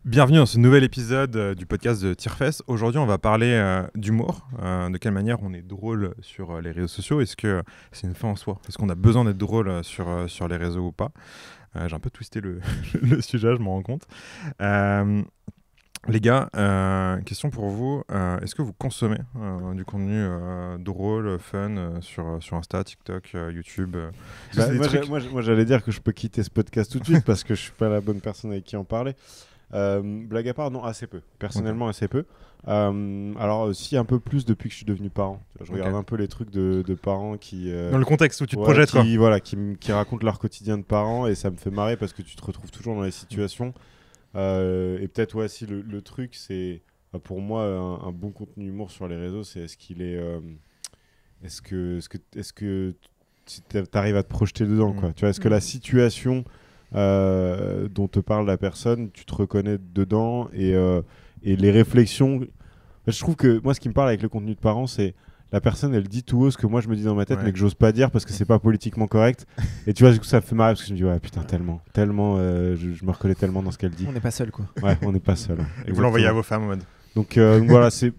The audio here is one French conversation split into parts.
Bienvenue dans ce nouvel épisode du podcast de Tirefest. Aujourd'hui, on va parler d'humour, de quelle manière on est drôle sur les réseaux sociaux. Est-ce que c'est une fin en soi? Est-ce qu'on a besoin d'être drôle sur les réseaux ou pas? J'ai un peu twisté le sujet, je m'en rends compte. Les gars, question pour vous. Est-ce que vous consommez du contenu drôle, fun sur Insta, TikTok, YouTube Est-ce que c'est des trucs... Moi, j'allais dire que je peux quitter ce podcast tout de suite parce que je suis pas la bonne personne avec qui en parler. Blague à part, non, assez peu. Personnellement, assez peu. Alors, si, un peu plus depuis que je suis devenu parent. Je regarde un peu les trucs de parents qui... Dans le contexte où tu te projettes, quoi. Qui racontent leur quotidien de parents et ça me fait marrer parce que tu te retrouves toujours dans les situations. Et peut-être, si le truc, c'est... pour moi, un bon contenu humour sur les réseaux, c'est est-ce qu'il est... Est-ce que tu arrives à te projeter dedans, quoi. Tu vois, est-ce que la situation... dont te parle la personne, tu te reconnais dedans et les réflexions. Je trouve que moi, ce qui me parle avec le contenu de parents, c'est la personne, elle dit tout haut ce que moi je me dis dans ma tête, mais que j'ose pas dire parce que c'est pas politiquement correct. Et tu vois, du coup, ça me fait marrer parce que je me dis, ouais, putain, tellement, je me reconnais tellement dans ce qu'elle dit. On n'est pas seul, quoi. Ouais, on n'est pas seul. Et vous l'envoyez à vos femmes en mode. Donc voilà, c'est.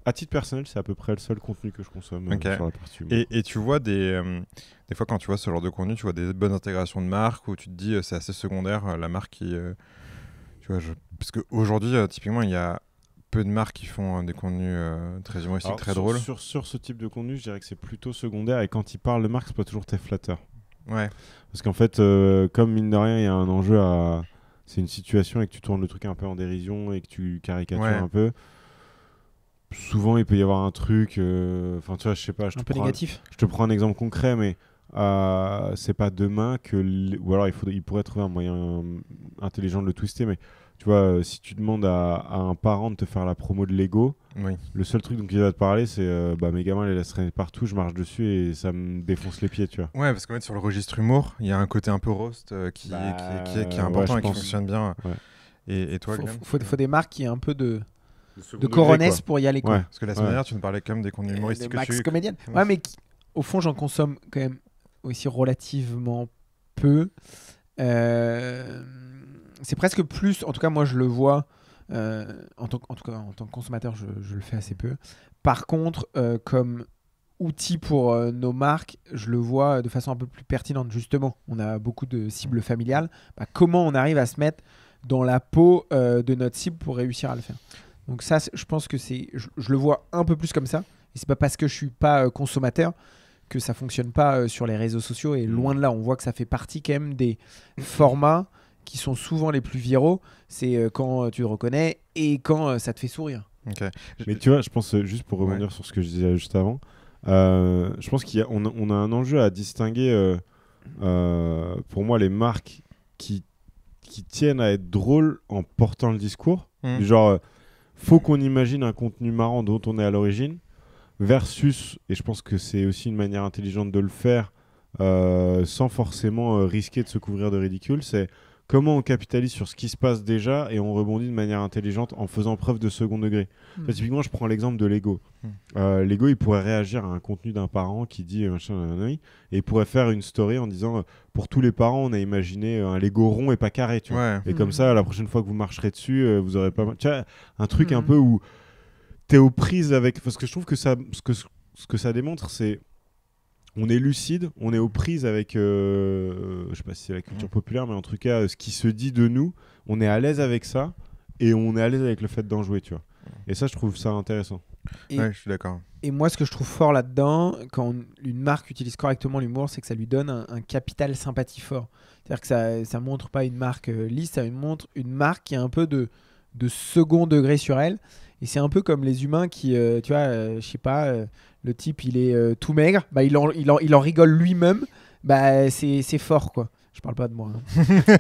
À titre personnel, c'est à peu près le seul contenu que je consomme sur la partie humour. Et tu vois des fois quand tu vois ce genre de contenu, tu vois des bonnes intégrations de marques où tu te dis c'est assez secondaire la marque qui tu vois parce qu'aujourd'hui typiquement il y a peu de marques qui font des contenus très humoristiques, très drôles. Sur ce type de contenu, je dirais que c'est plutôt secondaire et quand ils parlent de marque, c'est pas toujours très flatteur. Ouais. Parce qu'en fait, comme mine de rien, il y a un enjeu à... C'est une situation et que tu tournes le truc un peu en dérision et que tu caricatures un peu. Souvent, il peut y avoir un truc... Enfin, tu vois, je sais pas... Un peu négatif. Je te prends un exemple concret, mais c'est pas demain que... Ou alors, il pourrait trouver un moyen intelligent de le twister, mais tu vois, si tu demandes à un parent de te faire la promo de Lego, le seul truc dont il va te parler, c'est mes gamins les laissent traîner partout, je marche dessus et ça me défonce les pieds, tu vois. Ouais, parce qu'en fait, sur le registre humour, il y a un côté un peu roast qui est important et qui fonctionne bien. Ouais. Et toi, Glenn faut des marques qui aient un peu de coronesse pour y aller, quoi. Ouais. Parce que la semaine dernière, tu nous parlais quand même des contenus humoristiques. Max comédienne. Ouais, mais au fond, j'en consomme quand même aussi relativement peu. C'est presque plus, en tout cas moi je le vois, en tant que consommateur je le fais assez peu. Par contre, comme outil pour nos marques, je le vois de façon un peu plus pertinente. Justement, on a beaucoup de cibles familiales. Comment on arrive à se mettre dans la peau de notre cible pour réussir à le faire? Donc ça, je pense que je le vois un peu plus comme ça. Et c'est pas parce que je suis pas consommateur que ça fonctionne pas sur les réseaux sociaux. Et loin de là, on voit que ça fait partie quand même des formats qui sont souvent les plus viraux. C'est quand tu le reconnais et quand ça te fait sourire. Okay. Mais tu vois, je pense, juste pour rebondir sur ce que je disais juste avant, je pense qu'on a un enjeu à distinguer, pour moi, les marques qui tiennent à être drôles en portant le discours. Du genre, faut qu'on imagine un contenu marrant dont on est à l'origine, versus, et je pense que c'est aussi une manière intelligente de le faire, sans forcément risquer de se couvrir de ridicule, c'est comment on capitalise sur ce qui se passe déjà et on rebondit de manière intelligente en faisant preuve de second degré. Typiquement, je prends l'exemple de Lego. Lego, il pourrait réagir à un contenu d'un parent qui dit machin, et il pourrait faire une story en disant pour tous les parents, on a imaginé un Lego rond et pas carré. Tu vois. Et comme ça, la prochaine fois que vous marcherez dessus, vous aurez pas. Tu vois, un truc un peu où tu es aux prises avec. Parce que je trouve que ce que ça démontre, c'est. On est lucide, on est aux prises avec, je sais pas si c'est la culture populaire, mais en tout cas, ce qui se dit de nous, on est à l'aise avec ça et on est à l'aise avec le fait d'en jouer, tu vois. Et ça, je trouve ça intéressant. Ouais, je suis d'accord. Et moi, ce que je trouve fort là-dedans, quand une marque utilise correctement l'humour, c'est que ça lui donne un capital sympathie fort. C'est-à-dire que ça montre pas une marque lisse, ça montre une marque qui a un peu de second degré sur elle. Et c'est un peu comme les humains qui, tu vois, je sais pas, le type il est tout maigre, il en rigole lui-même, c'est fort, quoi. Je parle pas de moi.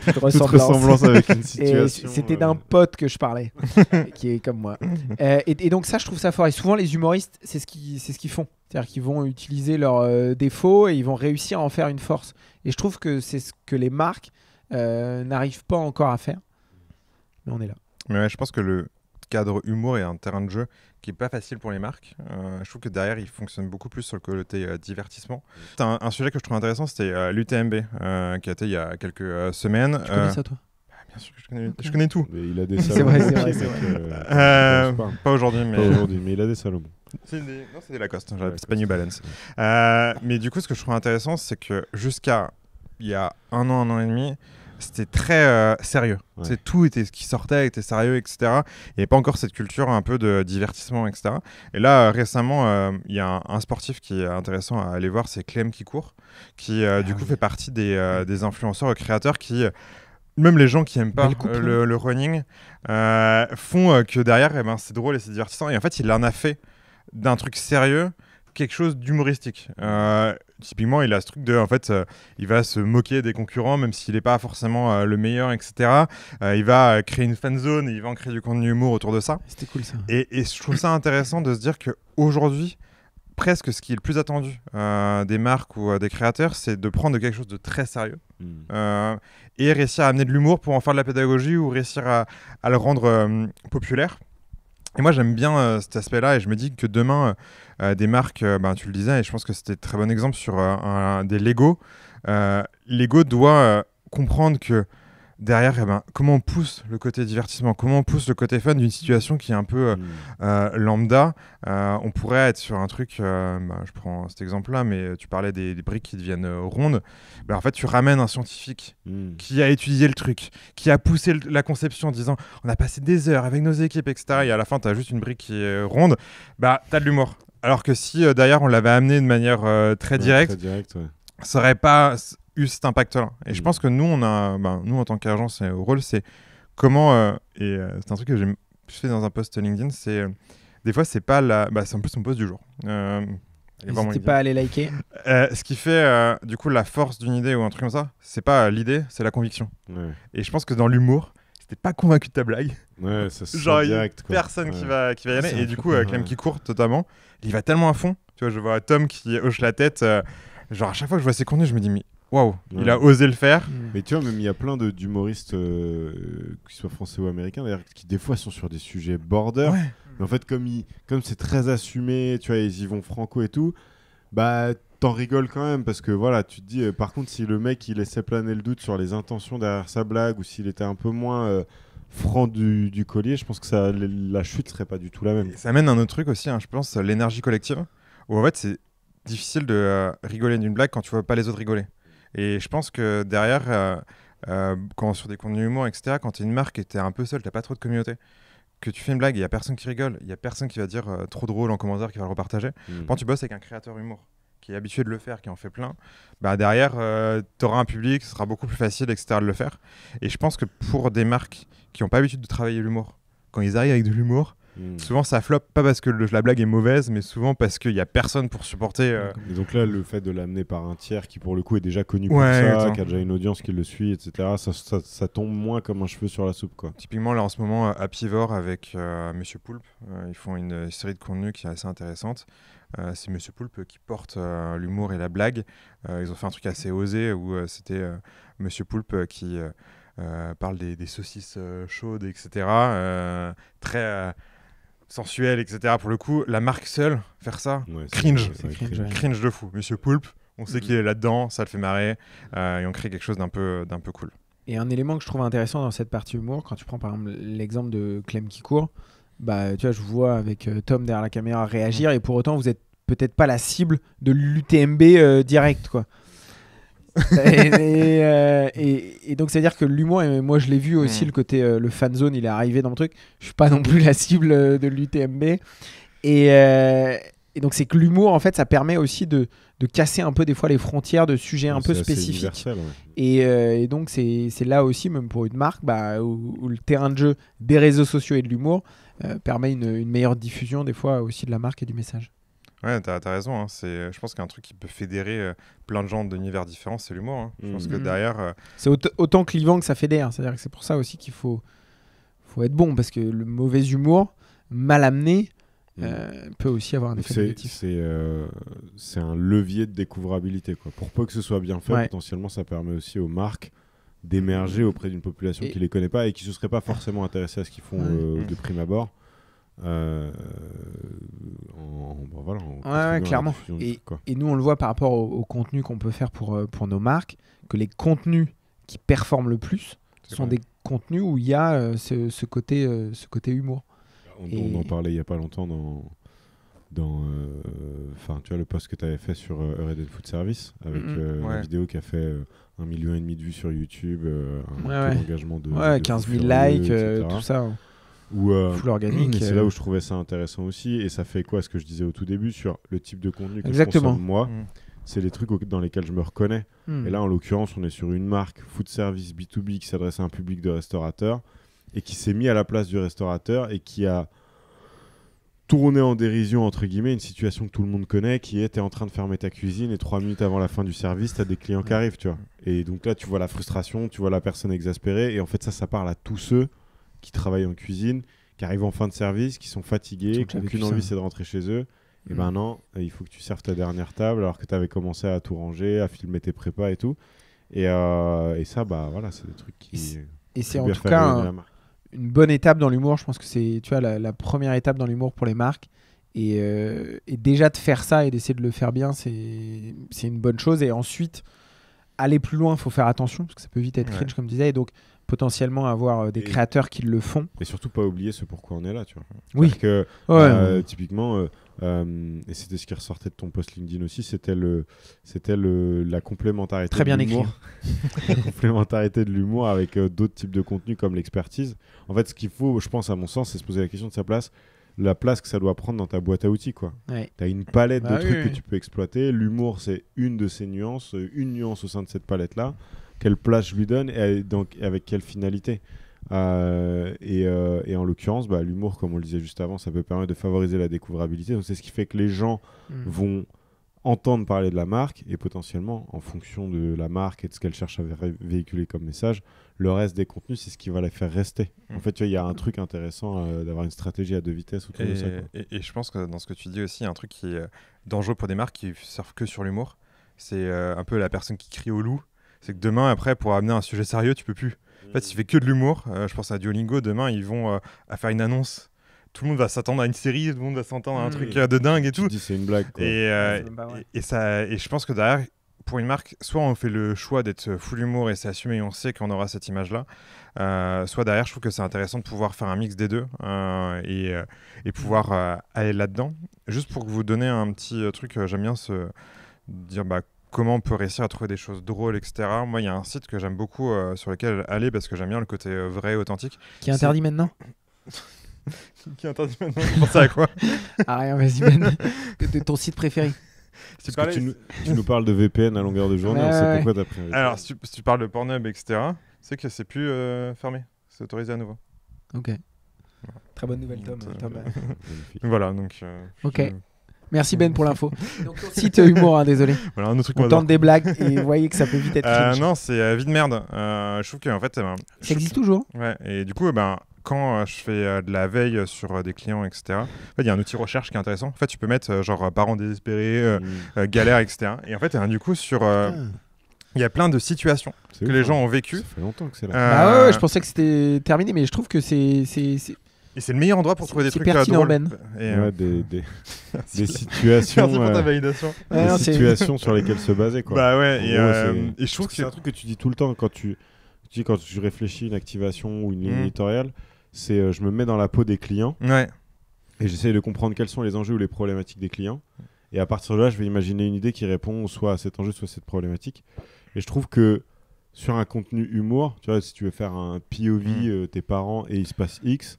Toute ressemblance avec une situation. C'était d'un pote que je parlais, qui est comme moi. Et donc ça, je trouve ça fort. Et souvent, les humoristes, c'est ce qu'ils font. C'est-à-dire qu'ils vont utiliser leurs défauts et ils vont réussir à en faire une force. Et je trouve que c'est ce que les marques n'arrivent pas encore à faire. Mais on est là. Mais ouais, je pense que le cadre humour est un terrain de jeu qui est pas facile pour les marques. Je trouve que derrière, il fonctionne beaucoup plus sur le côté divertissement. Un sujet que je trouve intéressant, c'était l'UTMB qui a été il y a quelques semaines. Tu connais ça, toi? Bien sûr que je connais tout. Mais il a des C'est Salomon. vrai. Pas aujourd'hui, mais... Pas aujourd'hui, mais il a des Salomon. C'est des Lacoste, Ouais, c'est pas New Balance. Mais du coup, ce que je trouve intéressant, c'est que jusqu'à il y a un an et demi, c'était très sérieux. Ouais. Tout était ce qui sortait, était sérieux, etc. Il n'y avait pas encore cette culture un peu de divertissement, etc. Et là, récemment, il y a un sportif qui est intéressant à aller voir, c'est Clem qui court, qui du coup fait partie des influenceurs créateurs qui... même les gens qui n'aiment pas le running font que derrière, c'est drôle et c'est divertissant. Et en fait, il en a fait d'un truc sérieux quelque chose d'humoristique. Typiquement, il a ce truc de, en fait, il va se moquer des concurrents, même s'il n'est pas forcément le meilleur, etc. Il va créer une fan zone et il va en créer du contenu humour autour de ça. C'était cool ça. Et je trouve ça intéressant de se dire qu'aujourd'hui, presque ce qui est le plus attendu des marques ou des créateurs, c'est de prendre quelque chose de très sérieux et réussir à amener de l'humour pour en faire de la pédagogie ou réussir à le rendre populaire. Et moi, j'aime bien cet aspect-là et je me dis que demain, des marques, tu le disais, et je pense que c'était un très bon exemple sur des Lego. Lego doit comprendre que derrière, comment on pousse le côté divertissement, comment on pousse le côté fun d'une situation qui est un peu lambda. On pourrait être sur un truc, je prends cet exemple-là, mais tu parlais des briques qui deviennent rondes. En fait, tu ramènes un scientifique qui a étudié le truc, qui a poussé la conception en disant on a passé des heures avec nos équipes, etc. Et à la fin, tu as juste une brique qui est ronde, tu as de l'humour. Alors que si derrière, on l'avait amené de manière très directe, ça n'aurait pas eu cet impact-là. Et je pense que nous, nous en tant qu'agence au rôle, c'est comment, et c'est un truc que j'ai fait dans un post LinkedIn, c'est des fois, c'est pas c'est un peu son post du jour. N'hésitez pas à aller liker. Ce qui fait du coup la force d'une idée ou un truc comme ça, c'est pas l'idée, c'est la conviction. Ouais. Et je pense que dans l'humour, si t'es pas convaincu de ta blague, ouais, ça se genre sent direct, quoi. Personne qui va y aller. Et du coup, Clem qui court totalement, il va tellement à fond. Tu vois, je vois Tom qui hoche la tête. Genre à chaque fois que je vois ses contenus, je me dis mais waouh, il a osé le faire. Mais tu vois, même il y a plein d'humoristes, qu'ils soient français ou américains, d'ailleurs, qui des fois sont sur des sujets border. Ouais. Mais en fait, comme c'est très assumé, tu vois, ils y vont franco et tout, t'en rigoles quand même parce que voilà, tu te dis, par contre, si le mec il laissait planer le doute sur les intentions derrière sa blague ou s'il était un peu moins franc du collier, je pense que la chute serait pas du tout la même. Et ça amène à un autre truc aussi, je pense, l'énergie collective, où en fait c'est difficile de rigoler d'une blague quand tu vois pas les autres rigoler. Et je pense que derrière, quand sur des contenus humour, etc., quand tu es une marque et tu es un peu seul, tu n'as pas trop de communauté, que tu fais une blague, il n'y a personne qui rigole, il n'y a personne qui va dire trop drôle en commentaire, qui va le repartager. Quand tu bosses avec un créateur humour qui est habitué de le faire, qui en fait plein, derrière, tu auras un public, ce sera beaucoup plus facile, etc., de le faire. Et je pense que pour des marques qui n'ont pas l'habitude de travailler l'humour, quand ils arrivent avec de l'humour, souvent ça flop, pas parce que la blague est mauvaise, mais souvent parce qu'il n'y a personne pour supporter. Et donc là, le fait de l'amener par un tiers qui pour le coup est déjà connu pour ça, exactement, qui a déjà une audience qui le suit, etc., ça tombe moins comme un cheveu sur la soupe, quoi. Typiquement là en ce moment, Happyvore avec Monsieur Poulpe, ils font une série de contenus qui est assez intéressante. C'est Monsieur Poulpe qui porte l'humour et la blague. Ils ont fait un truc assez osé où c'était Monsieur Poulpe qui parle des saucisses chaudes, etc. Très sensuel, etc. Pour le coup, la marque seule, faire ça, cringe de fou. Monsieur Poulpe, on sait qu'il est là-dedans, ça le fait marrer, et on crée quelque chose d'un peu cool. Et un élément que je trouve intéressant dans cette partie humour, quand tu prends par exemple l'exemple de Clem qui court, tu vois, je vous vois avec Tom derrière la caméra réagir, et pour autant, vous êtes peut-être pas la cible de l'UTMB direct, quoi. et donc c'est à dire que l'humour, et moi je l'ai vu aussi, le côté le fan zone, il est arrivé dans le truc, je suis pas non plus la cible de l'UTMB, et donc c'est que l'humour en fait ça permet aussi de casser un peu des fois les frontières de sujets un peu spécifiques, et donc c'est là aussi, même pour une marque, où le terrain de jeu des réseaux sociaux et de l'humour permet une meilleure diffusion des fois aussi de la marque et du message. Ouais, t'as raison. Je pense qu'un truc qui peut fédérer plein de gens d'univers différents, c'est l'humour. Je pense que derrière... C'est autant clivant que ça fédère. C'est-à-dire que c'est pour ça aussi qu'il faut être bon, parce que le mauvais humour, mal amené, peut aussi avoir un effet négatif. C'est un levier de découvrabilité, quoi. Pour peu que ce soit bien fait, potentiellement, ça permet aussi aux marques d'émerger auprès d'une population qui ne les connaît pas et qui ne se serait pas forcément intéressée à ce qu'ils font de prime abord. Clairement. Et nous, on le voit par rapport au contenu qu'on peut faire pour nos marques, que les contenus qui performent le plus sont des contenus où il y a ce côté humour. On en parlait il n'y a pas longtemps tu vois, le post que tu avais fait sur Ered Food Service avec la vidéo qui a fait 1,5 million de vues sur YouTube, un taux d'engagement de 15 000 likes, tout ça. Full organique. C'est là où je trouvais ça intéressant aussi. Et ça fait quoi, ce que je disais au tout début sur le type de contenu que je consomme moi. C'est les trucs dans lesquels je me reconnais. Et là, en l'occurrence, on est sur une marque food service B2B qui s'adresse à un public de restaurateurs et qui s'est mis à la place du restaurateur et qui a tourné en dérision, entre guillemets, une situation que tout le monde connaît, qui est t'es en train de fermer ta cuisine et 3 minutes avant la fin du service, t'as des clients qui arrivent, tu vois. Et donc là, tu vois la frustration, tu vois la personne exaspérée. Et en fait, ça parle à tous ceux qui travaillent en cuisine, qui arrivent en fin de service, qui sont fatigués, qui n'ont qu'une envie, c'est de rentrer chez eux. Et ben non, il faut que tu serves ta dernière table alors que tu avais commencé à tout ranger, à filmer tes prépas et tout. Et ça, voilà, c'est des trucs qui... Et c'est en tout cas une bonne étape dans l'humour. Je pense que c'est, tu vois, la première étape dans l'humour pour les marques. Et déjà de faire ça et d'essayer de le faire bien, c'est une bonne chose. Et ensuite, aller plus loin, il faut faire attention parce que ça peut vite être cringe, comme je disais. Et donc, potentiellement avoir des créateurs qui le font. Et surtout pas oublier ce pourquoi on est là, tu vois. Oui. Que, typiquement, et c'était ce qui ressortait de ton post LinkedIn aussi, c'était la complémentarité Très bien de l'humour. Écrit. La complémentarité de l'humour avec d'autres types de contenus comme l'expertise. En fait, ce qu'il faut, je pense, à mon sens, c'est se poser la question de la place que ça doit prendre dans ta boîte à outils, quoi. Ouais. Tu as une palette de trucs que tu peux exploiter. L'humour, c'est une de ces nuances, une nuance au sein de cette palette-là. Quelle place je lui donne et donc avec quelle finalité. Et en l'occurrence, l'humour, comme on le disait juste avant, ça peut permettre de favoriser la découvrabilité. Donc c'est ce qui fait que les gens vont entendre parler de la marque et potentiellement, en fonction de la marque et de ce qu'elle cherche à véhiculer comme message, le reste des contenus, c'est ce qui va les faire rester. En fait, il y a un truc intéressant d'avoir une stratégie à 2 vitesses autour de ça. Et je pense que dans ce que tu dis aussi, il y a un truc qui est dangereux pour des marques qui surfent que sur l'humour. C'est un peu la personne qui crie au loup. C'est que demain, après, pour amener un sujet sérieux, tu peux plus. En fait, si tu fais que de l'humour, je pense à Duolingo, demain, ils vont à faire une annonce. Tout le monde va s'attendre à une série, tout le monde va s'attendre à un truc de dingue et tout. Tu dis c'est une blague, quoi. Et je pense que derrière, pour une marque, soit on fait le choix d'être full humour et c'est assumé et on sait qu'on aura cette image-là. Soit derrière, je trouve que c'est intéressant de pouvoir faire un mix des deux et pouvoir aller là-dedans. Juste pour vous donner un petit truc, j'aime bien dire comment on peut réussir à trouver des choses drôles, etc. Moi, il y a un site que j'aime beaucoup sur lequel aller parce que j'aime bien le côté vrai, authentique. Qui est interdit maintenant Qui est interdit maintenant. Tu pensais à quoi? Rien, vas-y, Ben. De ton site préféré. Tu nous parles de VPN à longueur de journée, on sait pourquoi tu as pris un VPN. Alors, si tu parles de Pornhub, etc., c'est que c'est plus fermé. C'est autorisé à nouveau. Ok. Voilà. Très bonne nouvelle, Tom. Voilà, donc... ok. Merci Ben pour l'info. Donc ton site humour, désolé. Voilà, un autre truc on tente des blagues et vous voyez que ça peut vite être cringe. Non, c'est vie de merde. Je trouve qu'en fait... ça existe toujours. Ouais, et du coup, quand je fais de la veille sur des clients, etc., en fait, il y a un outil recherche qui est intéressant. En fait, tu peux mettre genre parents désespérés, galère, etc. Et en fait, du coup, il y a plein de situations que les gens ont vécues. Ça fait longtemps que c'est là. Je pensais que c'était terminé, mais je trouve que c'est... Et c'est le meilleur endroit pour trouver des trucs pertinent, drôles. Ben. Des situations. Merci pour ta validation. Des situations sur lesquelles se baser, quoi. Et je trouve que c'est un truc que tu dis tout le temps quand tu réfléchis une activation ou une ligne éditoriale. C'est je me mets dans la peau des clients. Ouais. Et j'essaie de comprendre quels sont les enjeux ou les problématiques des clients. Et à partir de là, je vais imaginer une idée qui répond soit à cet enjeu, soit à cette problématique. Et je trouve que sur un contenu humour, tu vois, si tu veux faire un POV, tes parents et il se passe X.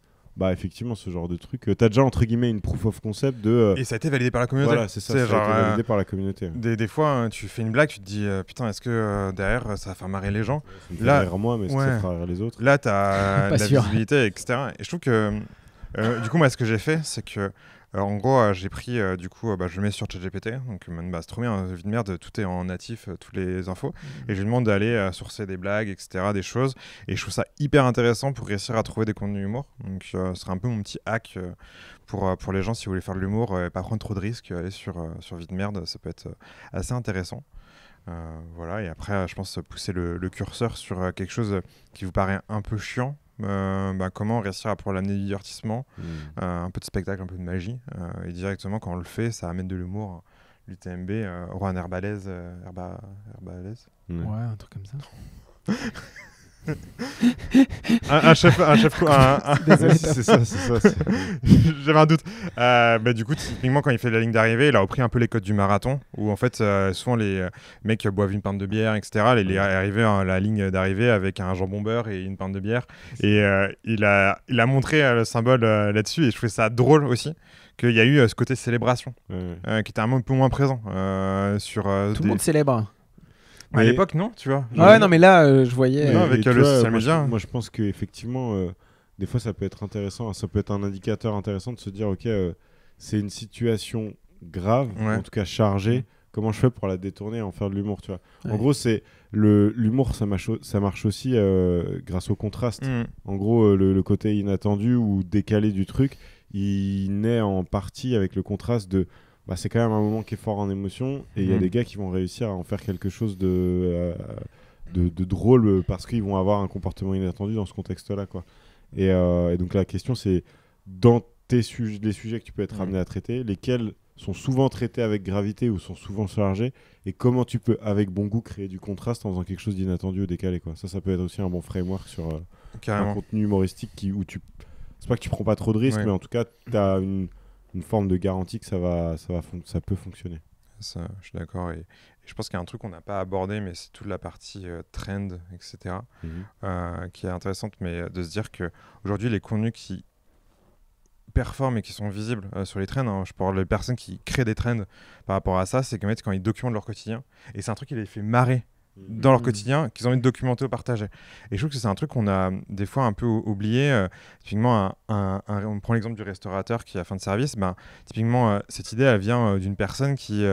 Effectivement, ce genre de truc. T'as déjà entre guillemets une proof of concept de. Et ça a été validé par la communauté. Voilà, c'est ça. Ça a été validé par la communauté. Des fois, tu fais une blague, tu te dis putain, est-ce que derrière ça va faire marrer les gens? Ça me fait rire moi, mais est-ce que ça fera rire les autres? Là, t'as de la visibilité, etc. Et je trouve que du coup, moi, ce que j'ai fait, c'est que en gros, j'ai pris du coup, je le mets sur ChatGPT. Donc, c'est trop bien, vie de merde, tout est en natif, toutes les infos. Et je lui demande d'aller sourcer des blagues, etc., des choses. Et je trouve ça hyper intéressant pour réussir à trouver des contenus humour. Donc, ce serait un peu mon petit hack pour les gens si vous voulez faire de l'humour et pas prendre trop de risques. Aller sur vie de merde, ça peut être assez intéressant. Voilà. Et après, je pense pousser le curseur sur quelque chose qui vous paraît un peu chiant. Comment réussir à pouvoir l'amener du divertissement, un peu de spectacle, un peu de magie, et directement quand on le fait, ça amène de l'humour. L'UTMB, Rohan Herbalaise. Ouais, un truc comme ça. un chef, Désolé, c'est ça. J'avais un doute. Mais du coup, typiquement, quand il fait la ligne d'arrivée, il a repris un peu les codes du marathon, où en fait, souvent les mecs boivent une pinte de bière, etc. Il est arrivé à la ligne d'arrivée avec un jambon beurre et une pinte de bière. Et il a montré le symbole là-dessus, et je trouvais ça drôle aussi qu'il y a eu ce côté célébration, qui était un peu moins présent sur Tout le monde célèbre. À l'époque, non, tu vois. Ouais, non, mais là, je voyais. Non, avec le social media. Moi, je pense qu'effectivement, des fois, ça peut être intéressant. Ça peut être un indicateur intéressant de se dire, ok, c'est une situation grave, en tout cas chargée. Comment je fais pour la détourner et en faire de l'humour, tu vois. En gros, c'est l'humour, ça marche aussi grâce au contraste. En gros, le côté inattendu ou décalé du truc, il naît en partie avec le contraste de c'est quand même un moment qui est fort en émotion, et il y a des gars qui vont réussir à en faire quelque chose de drôle parce qu'ils vont avoir un comportement inattendu dans ce contexte-là, quoi. Et donc la question, c'est dans les sujets que tu peux être amené à traiter, lesquels sont souvent traités avec gravité ou sont souvent chargés, et comment tu peux, avec bon goût, créer du contraste en faisant quelque chose d'inattendu ou décalé, quoi. Ça peut être aussi un bon framework sur un contenu humoristique où c'est pas que tu prends pas trop de risques, mais en tout cas, tu as une forme de garantie que ça peut fonctionner. Ça, je suis d'accord. Et je pense qu'il y a un truc qu'on n'a pas abordé, mais c'est toute la partie trend, etc., qui est intéressante, mais de se dire qu'aujourd'hui, les contenus qui performent et qui sont visibles sur les trends, je parle des personnes qui créent des trends par rapport à ça, c'est qu'en fait, quand ils documentent leur quotidien, et c'est un truc qui les fait marrer dans leur quotidien, qu'ils ont envie de documenter ou partager. Et je trouve que c'est un truc qu'on a des fois un peu oublié. Typiquement, on prend l'exemple du restaurateur qui a fin de service. Typiquement, cette idée, elle vient d'une personne qui,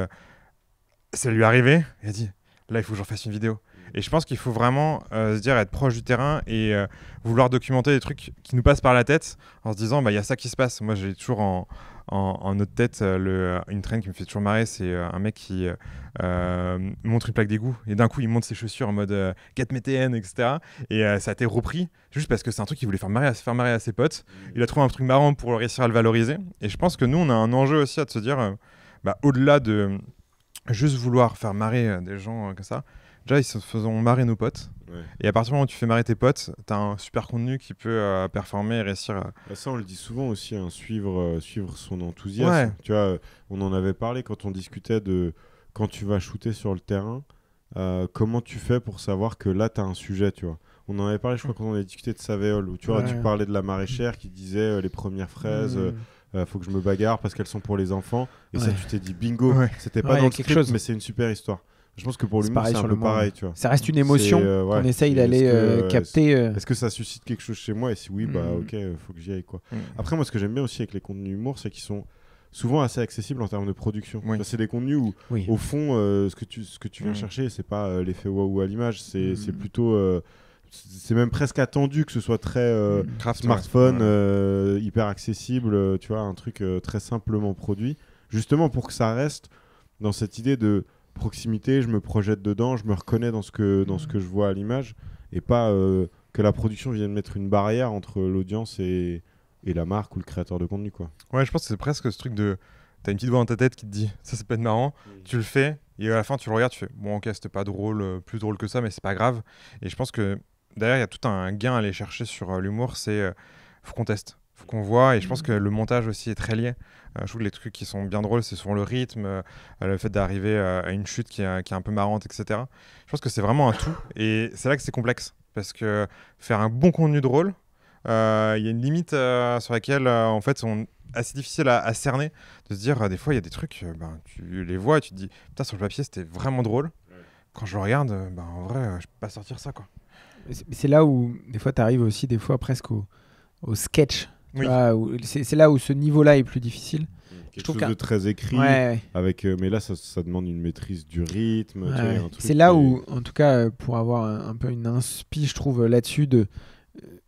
ça lui est arrivé, et a dit, là, il faut que j'en fasse une vidéo. Et je pense qu'il faut vraiment se dire, être proche du terrain et vouloir documenter des trucs qui nous passent par la tête en se disant, il y a ça qui se passe. Moi, j'ai toujours en notre tête une trend qui me fait toujours marrer, c'est un mec qui montre une plaque d'égout et d'un coup il monte ses chaussures en mode get mes TN, etc. Et ça a été repris juste parce que c'est un truc qu'il voulait faire marrer à ses potes. Il a trouvé un truc marrant pour réussir à le valoriser. Et je pense que nous, on a un enjeu aussi à se dire, au-delà de juste vouloir faire marrer des gens comme ça, déjà, ils se faisons marrer nos potes. Ouais. Et à partir du moment où tu fais marrer tes potes, tu as un super contenu qui peut performer et réussir à... Ça, on le dit souvent aussi, suivre son enthousiasme. Ouais. Tu vois, on en avait parlé quand on discutait de quand tu vas shooter sur le terrain, comment tu fais pour savoir que là, tu as un sujet, tu vois. On en avait parlé, je crois, quand on avait discuté de Savéole, où tu parlais de la maraîchère qui disait les premières fraises... faut que je me bagarre parce qu'elles sont pour les enfants. Et ça, tu t'es dit bingo. C'était pas dans le script, mais c'est une super histoire. Je pense que pour l'humour, c'est un peu pareil, tu vois. Ça reste une émotion qu'on essaye d'aller capter. Est-ce que ça suscite quelque chose chez moi? Et si oui, ok, faut que j'y aille, quoi. Après, moi, ce que j'aime bien aussi avec les contenus humour, c'est qu'ils sont souvent assez accessibles en termes de production. C'est des contenus où, au fond, ce que tu viens chercher, c'est pas l'effet waouh à l'image, c'est plutôt... c'est même presque attendu que ce soit très smartphone, hyper accessible, tu vois, un truc très simplement produit, justement pour que ça reste dans cette idée de proximité, je me projette dedans, je me reconnais dans ce que je vois à l'image, et pas que la production vienne mettre une barrière entre l'audience et la marque ou le créateur de contenu, quoi. Ouais, je pense que c'est presque ce truc de... T'as une petite voix dans ta tête qui te dit « ça peut être marrant », tu le fais, et à la fin tu le regardes, tu fais « bon ok, c'était pas drôle, plus drôle que ça, mais c'est pas grave ». Et je pense que derrière, il y a tout un gain à aller chercher sur l'humour, c'est faut qu'on teste, faut qu'on voit, et je pense que le montage aussi est très lié. Je trouve que les trucs qui sont bien drôles, c'est souvent le rythme, le fait d'arriver à une chute qui est un peu marrante, etc. Je pense que c'est vraiment un tout, et c'est là que c'est complexe, parce que faire un bon contenu drôle, il y a une limite sur laquelle, en fait, c'est assez difficile à cerner, de se dire, des fois, il y a des trucs, tu les vois et tu te dis, putain, sur le papier, c'était vraiment drôle. Quand je le regarde, en vrai, je peux pas sortir ça, quoi. C'est là où, des fois, tu arrives aussi, des fois, presque au sketch. C'est là où ce niveau-là est plus difficile. Quelque chose de très écrit, avec, mais là, ça demande une maîtrise du rythme. C'est là où, en tout cas, pour avoir un peu une inspi, je trouve, là-dessus,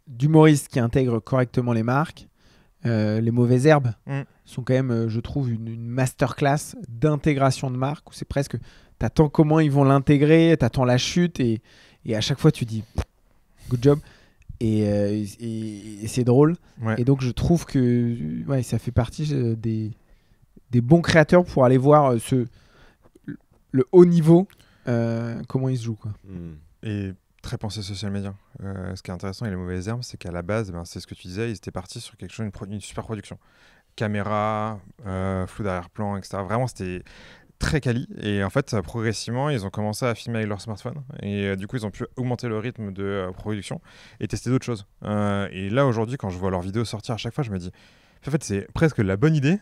d'humoristes qui intègrent correctement les marques, les mauvaises herbes sont quand même, je trouve, une masterclass d'intégration de marque, où c'est presque, t'attends comment ils vont l'intégrer, t'attends la chute, et à chaque fois, tu dis, good job. Et c'est drôle. Et donc je trouve que ça fait partie des bons créateurs pour aller voir le haut niveau, comment il se joue, quoi. Et très pensé social media. Ce qui est intéressant avec les mauvaises herbes, c'est qu'à la base, c'est ce que tu disais, ils étaient partis sur quelque chose, une super production. Caméra, flou d'arrière-plan, etc. Vraiment, c'était très quali. Et en fait, progressivement, ils ont commencé à filmer avec leur smartphone. Et du coup, ils ont pu augmenter le rythme de production et tester d'autres choses. Et là, aujourd'hui, quand je vois leurs vidéos sortir à chaque fois, je me dis, en fait, c'est presque la bonne idée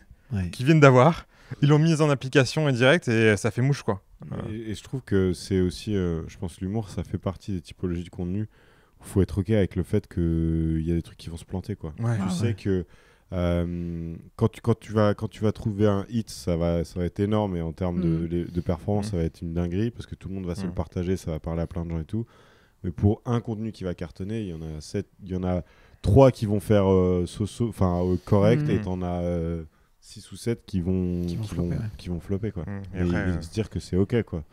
qu'ils viennent d'avoir. Ils l'ont mise en application et direct et ça fait mouche, quoi. Et je trouve que c'est aussi, je pense, l'humour, ça fait partie des typologies de contenu où il faut être OK avec le fait qu'il y a des trucs qui vont se planter, quoi. Tu sais que quand tu vas trouver un hit, ça va être énorme et en termes de performance, ça va être une dinguerie parce que tout le monde va se le partager, ça va parler à plein de gens et tout. Mais pour un contenu qui va cartonner, il y en a 3 qui vont faire correct et t'en as 6 ou 7 qui vont flopper, quoi. Et après, se dire que c'est OK, quoi.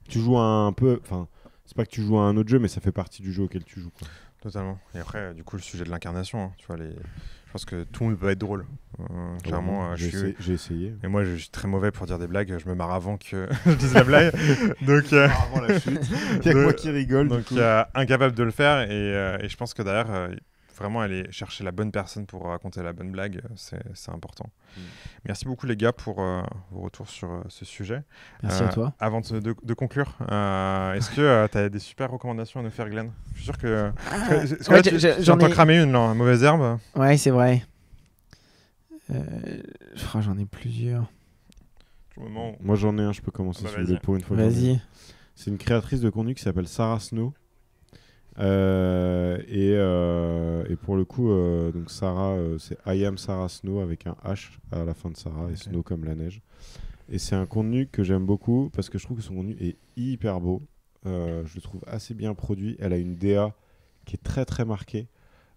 Tu joues un peu, enfin, c'est pas que tu joues à un autre jeu, mais ça fait partie du jeu auquel tu joues, quoi. Totalement. Et après, du coup, le sujet de l'incarnation, hein, tu vois, je pense que tout le monde peut être drôle. Clairement, j'ai essayé. Et moi, je suis très mauvais pour dire des blagues. Je me marre avant que je dise la blague. Donc, avant la chute. Il y a que moi qui rigole. Donc, incapable de le faire. Et je pense que derrière, vraiment aller chercher la bonne personne pour raconter la bonne blague, c'est important. Merci beaucoup les gars pour vos retours sur ce sujet. Merci à toi. Avant de conclure, est-ce que tu as des super recommandations à nous faire, Glenn? Je suis sûr que... j'en ai cramé une, là, mauvaise herbe. Ouais, c'est vrai. J'en ai plusieurs. Moi j'en ai un, je peux commencer si vous voulez pour une fois. Vas-y. C'est une créatrice de contenu qui s'appelle Sarah Snow. Et pour le coup, donc Sarah, c'est I am Sarah Snow avec un H à la fin de Sarah et Snow comme la neige. Et c'est un contenu que j'aime beaucoup parce que je trouve que son contenu est hyper beau. Je le trouve assez bien produit. Elle a une DA qui est très très marquée,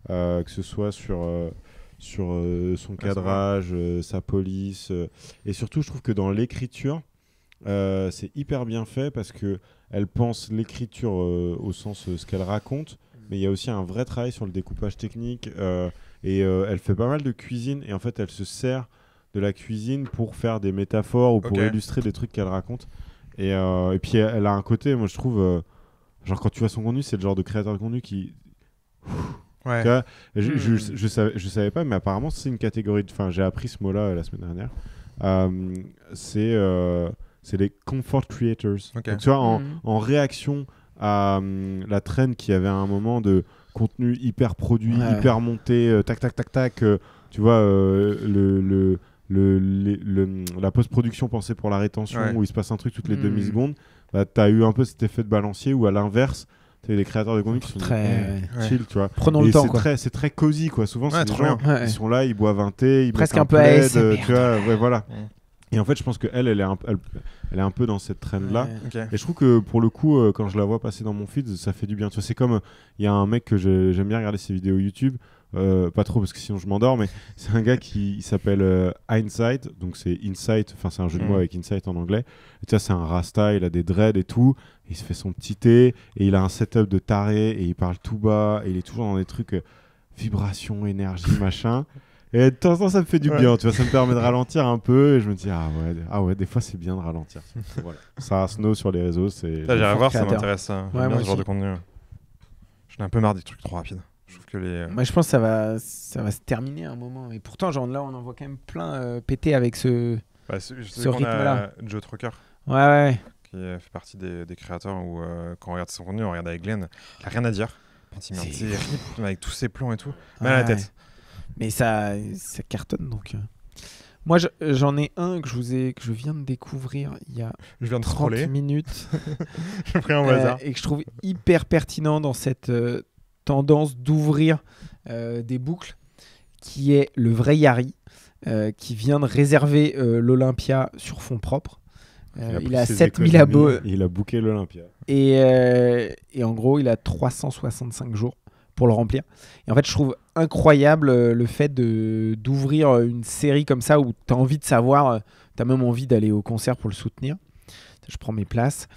que ce soit sur son cadrage, sa police. Et surtout, je trouve que dans l'écriture, c'est hyper bien fait parce que elle pense l'écriture au sens ce qu'elle raconte, mais il y a aussi un vrai travail sur le découpage technique et elle fait pas mal de cuisine et en fait elle se sert de la cuisine pour faire des métaphores ou pour illustrer des trucs qu'elle raconte et puis elle a un côté, moi je trouve genre quand tu vois son contenu, c'est le genre de créateur de contenu qui tu vois, je savais pas, mais apparemment c'est une catégorie enfin j'ai appris ce mot-là la semaine dernière. C'est les comfort creators. Donc, tu vois, en réaction à la trend qui avait un moment de contenu hyper produit, hyper monté, tac, tac, tac, tac. Tu vois, la post-production pensée pour la rétention, où il se passe un truc toutes les demi-secondes. Bah, tu as eu un peu cet effet de balancier où, à l'inverse, tu as les créateurs de contenu qui sont très chill, tu vois. Prenons le temps, quoi. C'est très cosy, quoi. Souvent, c'est des gens qui sont là, ils boivent un thé, ils presque mettent un peu plaid, ASMR, tu vois, voilà. Et en fait, je pense qu'elle est un peu dans cette trend-là. Et je trouve que pour le coup, quand je la vois passer dans mon feed, ça fait du bien. Tu vois, c'est comme il y a un mec que j'aime bien regarder ses vidéos YouTube. Pas trop parce que sinon je m'endors, mais c'est un gars qui s'appelle Insight. Donc c'est Insight, enfin c'est un jeu de mots avec Insight en anglais. Et tu vois, c'est un rasta, il a des dreads et tout. Il se fait son petit thé et il a un setup de taré et il parle tout bas. Et il est toujours dans des trucs vibration, énergie, machin. Et de temps en temps, ça me fait du bien, tu vois, ça me permet de ralentir un peu et je me dis ah ouais, des fois c'est bien de ralentir. Voilà. Ça, Snow sur les réseaux, c'est. J'irai voir, ça m'intéresse. J'aime bien ce genre aussi. de contenu. J'en ai un peu marre des trucs trop rapides. Je trouve que Moi, je pense que ça va se terminer à un moment. Et pourtant, genre là, on en voit quand même plein péter avec ce rythme-là. Joe Trucker. Ouais. Qui fait partie des créateurs où quand on regarde son contenu, on regarde avec Glenn, il n'a rien à dire. Quand il met un petit rythme avec tous ses plans et tout, mal à la tête. Mais ça cartonne donc. Moi j'en ai un que je viens de découvrir il y a 30 minutes. J'ai pris un hasard. Et que je trouve hyper pertinent dans cette tendance d'ouvrir des boucles, qui est le vrai Yari, qui vient de réserver l'Olympia sur fonds propres. Il a 7000 abos. Il a booké l'Olympia. Et en gros, il a 365 jours pour le remplir. Et en fait, je trouve incroyable le fait d'ouvrir une série comme ça où tu as envie de savoir, tu as même envie d'aller au concert pour le soutenir. Je prends mes places.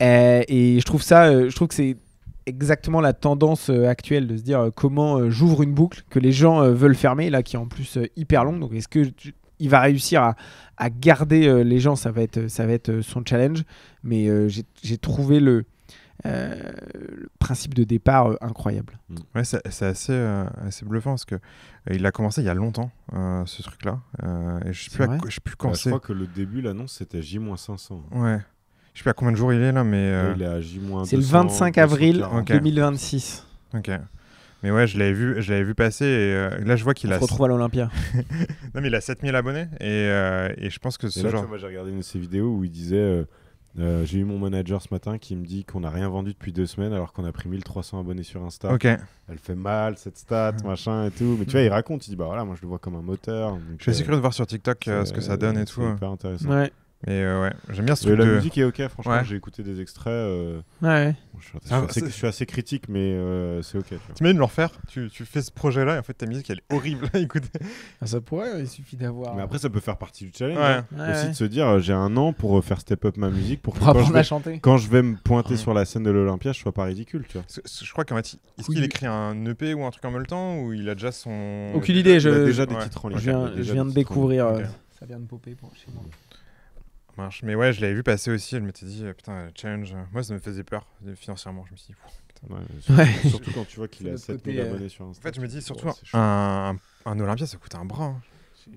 Et je trouve que c'est exactement la tendance actuelle de se dire comment j'ouvre une boucle que les gens veulent fermer, là, qui est en plus hyper longue. Donc, est-ce qu'il va réussir à garder les gens? Ça va être son challenge. Mais j'ai trouvé le principe de départ incroyable. Ouais, c'est assez bluffant parce que il a commencé il y a longtemps ce truc-là. Et je sais plus quand c'est. Je crois que le début, l'annonce, c'était J-500. Ouais. Je sais plus à combien de jours il est là, mais. Là, il est à J-200. C'est le 25 avril 240. 2026. Ok. Mais ouais, je l'avais vu passer et là je vois qu'il On se retrouve à l'Olympia. Non mais il a 7000 abonnés et je pense que Et ce là, genre. moi, j'ai regardé une de ses vidéos où il disait j'ai eu mon manager ce matin qui me dit qu'on n'a rien vendu depuis 2 semaines alors qu'on a pris 1300 abonnés sur Insta. Ok. Elle fait mal cette stat, machin et tout. Mais tu vois, il raconte, il dit bah voilà, moi je le vois comme un moteur. Donc, Je suis assez curieux de voir sur TikTok ce que ça donne et tout. C'est hyper intéressant. Ouais. Mais ouais, j'aime bien ce Et truc la de. musique est ok, franchement, Ouais. j'ai écouté des extraits. Ouais. Je suis assez critique, mais c'est ok. Tu vois. T'imagines de le refaire, tu fais ce projet-là et en fait ta musique elle est horrible à écouter. Ça pourrait, il suffit d'avoir. Mais après, ça peut faire partie du challenge. Ouais. Hein. Aussi de se dire j'ai un an pour faire step up ma musique pour que apprendre à chanter. quand je vais me pointer sur la scène de l'Olympia, je sois pas ridicule. Tu vois. Je crois qu'en fait, est-ce qu'il écrit un EP ou un truc en même temps ou il a déjà son. Aucune idée, Il a déjà des titres en ligne. Je viens de découvrir. Ok. Ça vient de popper chez moi. Marche. Mais ouais, je l'avais vu passer aussi. Je m'étais dit, putain, challenge. Moi, ça me faisait peur financièrement. Je me suis dit, putain. Ouais, surtout quand tu vois qu'il a 7000 abonnés sur Insta. En fait, je me dis, surtout, un Olympia, ça coûte un bras. Hein.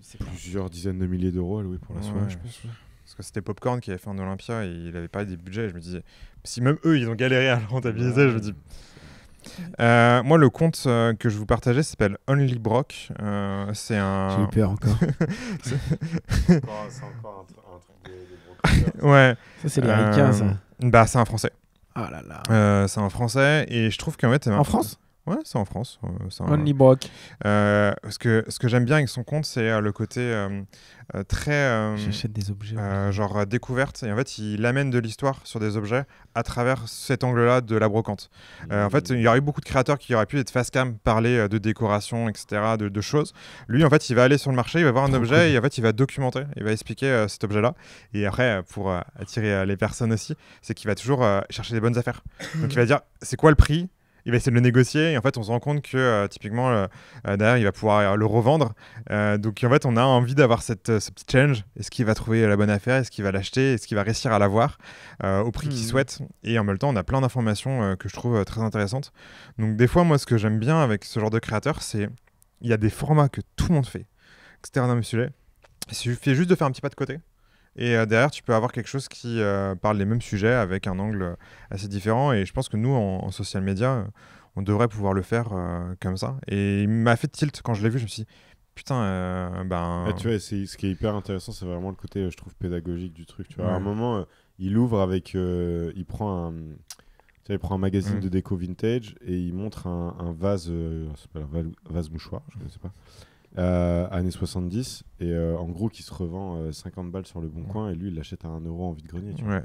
C'est plusieurs dizaines de milliers d'euros à louer pour la soirée. Je pense. Parce que c'était Popcorn qui avait fait un Olympia et il avait pas des budgets. Je me disais, si même eux, ils ont galéré à le rentabiliser, je me dis. Moi, le compte que je vous partageais s'appelle Only Brock. C'est un. J'ai eu peur encore. C'est encore un truc de brocodile. Ouais. Ça, c'est les ricains, ça. Bah, c'est un français. Ah là là. C'est un français et je trouve qu'en fait. En France ? Ouais, c'est en France. Only Brock. Ce que j'aime bien avec son compte, c'est le côté très. J'achète des objets. Genre découverte. Et en fait, il amène de l'histoire sur des objets à travers cet angle-là de la brocante. En fait, il y aurait eu beaucoup de créateurs qui auraient pu être face cam, parler de décoration, etc., de choses. Lui, en fait, il va aller sur le marché, il va voir un objet et en fait, il va documenter, il va expliquer cet objet-là. Et après, pour attirer les personnes aussi, c'est qu'il va toujours chercher des bonnes affaires. Donc, il va dire, c'est quoi le prix ? Il va essayer de le négocier et en fait on se rend compte que typiquement derrière il va pouvoir le revendre. Donc en fait on a envie d'avoir ce petit challenge. Est-ce qu'il va trouver la bonne affaire ? Est-ce qu'il va l'acheter ? Est-ce qu'il va réussir à l'avoir au prix qu'il souhaite ? Et en même temps on a plein d'informations que je trouve très intéressantes. Donc des fois moi ce que j'aime bien avec ce genre de créateur, c'est il y a des formats que tout le monde fait, etc. dans le sujet. Il suffit juste de faire un petit pas de côté. Et derrière, tu peux avoir quelque chose qui parle des mêmes sujets avec un angle assez différent. Et je pense que nous, en social media, on devrait pouvoir le faire comme ça. Et il m'a fait tilt quand je l'ai vu. Je me suis dit, putain, tu vois, ce qui est hyper intéressant, c'est vraiment le côté, je trouve, pédagogique du truc. Tu vois. À un moment, il ouvre avec... il prend un magazine de déco vintage et il montre un vase, ça s'appelle un vase mouchoir, je ne connaissais pas. Années 70 et en gros qui se revend 50 balles sur le bon coin et lui il l'achète à 1 euro en vide-grenier tu vois.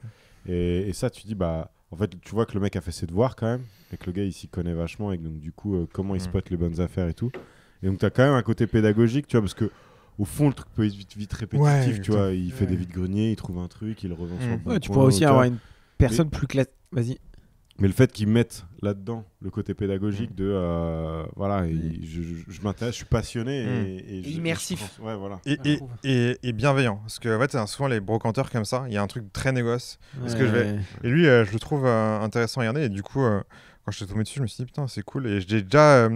Et ça tu dis bah en fait tu vois que le mec a fait ses devoirs quand même et que le gars il s'y connaît vachement et que, donc du coup comment il spot les bonnes affaires et tout et donc t'as quand même un côté pédagogique tu vois parce que au fond le truc peut être vite répétitif tu vois il fait des vide-greniers il trouve un truc il le revend sur le bon coin tu pourrais aussi avoir une personne plus classe. Vas-y. Mais le fait qu'ils mettent là-dedans le côté pédagogique de voilà, je m'intéresse, je suis passionné et immersif. Ouais, voilà. Et bienveillant. Parce que en fait, souvent les brocanteurs comme ça, il y a un truc très négoce. Et lui, je le trouve intéressant à regarder. Et du coup, quand je suis tombé dessus, je me suis dit, putain, c'est cool. Et j'ai déjà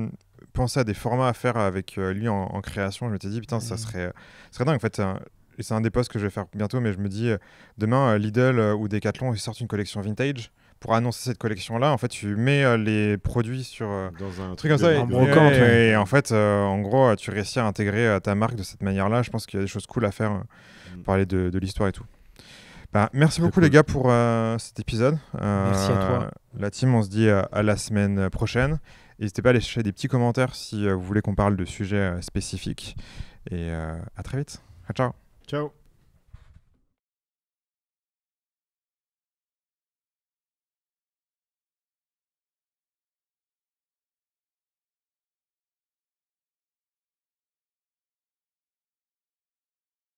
pensé à des formats à faire avec lui en création. Je me suis dit, putain, ça serait dingue. En fait, et c'est un des posts que je vais faire bientôt, mais je me dis, demain, Lidl ou Decathlon, ils sortent une collection vintage. Pour annoncer cette collection-là, en fait, tu mets les produits sur dans un truc comme ça. brocante. Et en fait, en gros, tu réussis à intégrer ta marque de cette manière-là. Je pense qu'il y a des choses cool à faire, parler de l'histoire et tout. Merci beaucoup, les gars, pour cet épisode. Merci à toi. La team, on se dit à la semaine prochaine. N'hésitez pas à laisser des petits commentaires si vous voulez qu'on parle de sujets spécifiques. Et à très vite. Ciao. Ciao.